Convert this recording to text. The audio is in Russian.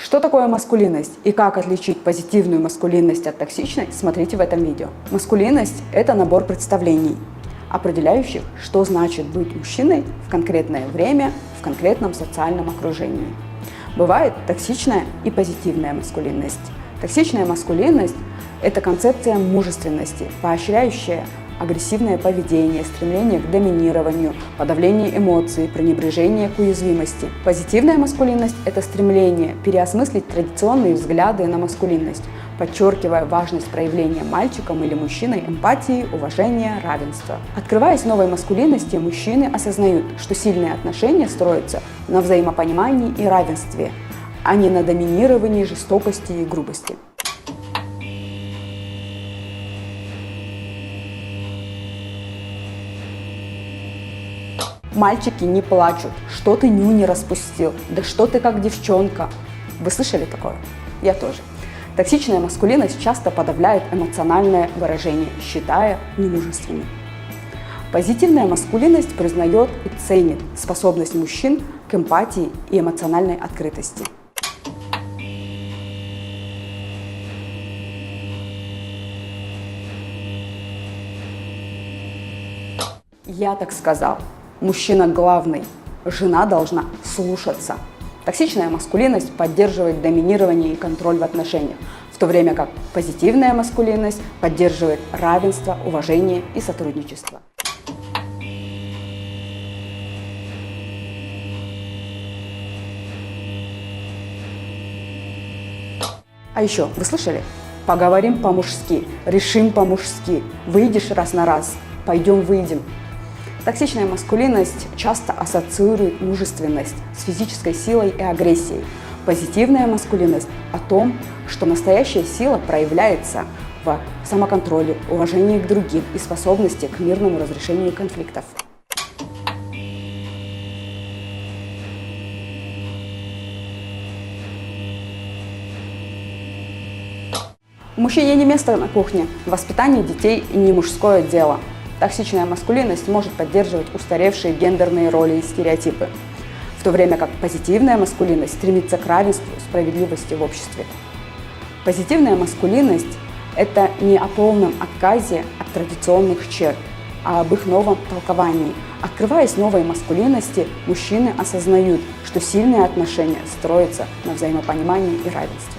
Что такое маскулинность и как отличить позитивную маскулинность от токсичной, смотрите в этом видео. Маскулинность – это набор представлений, определяющих, что значит быть мужчиной в конкретное время, в конкретном социальном окружении. Бывает токсичная и позитивная маскулинность. Токсичная маскулинность – это концепция мужественности, поощряющая агрессивное поведение, стремление к доминированию, подавление эмоций, пренебрежение к уязвимости. Позитивная маскулинность – это стремление переосмыслить традиционные взгляды на маскулинность, подчеркивая важность проявления мальчиком или мужчиной эмпатии, уважения, равенства. Открываясь новой маскулинности, мужчины осознают, что сильные отношения строятся на взаимопонимании и равенстве, а не на доминировании, жестокости и грубости. Мальчики не плачут, что ты нюни распустил, да что ты как девчонка. Вы слышали такое? Я тоже. Токсичная маскулинность часто подавляет эмоциональное выражение, считая немужественным. Позитивная маскулинность признает и ценит способность мужчин к эмпатии и эмоциональной открытости. Я так сказал. Мужчина главный, жена должна слушаться. Токсичная маскулинность поддерживает доминирование и контроль в отношениях, в то время как позитивная маскулинность поддерживает равенство, уважение и сотрудничество. А еще, вы слышали? Поговорим по-мужски, решим по-мужски, выйдешь раз на раз, пойдем выйдем. Токсичная маскулинность часто ассоциирует мужественность с физической силой и агрессией. Позитивная маскулинность о том, что настоящая сила проявляется в самоконтроле, уважении к другим и способности к мирному разрешению конфликтов. Мужчине не место на кухне, воспитание детей не мужское дело. Токсичная маскулинность может поддерживать устаревшие гендерные роли и стереотипы, в то время как позитивная маскулинность стремится к равенству, справедливости в обществе. Позитивная маскулинность – это не о полном отказе от традиционных черт, а об их новом толковании. Открываясь новой маскулинности, мужчины осознают, что сильные отношения строятся на взаимопонимании и равенстве.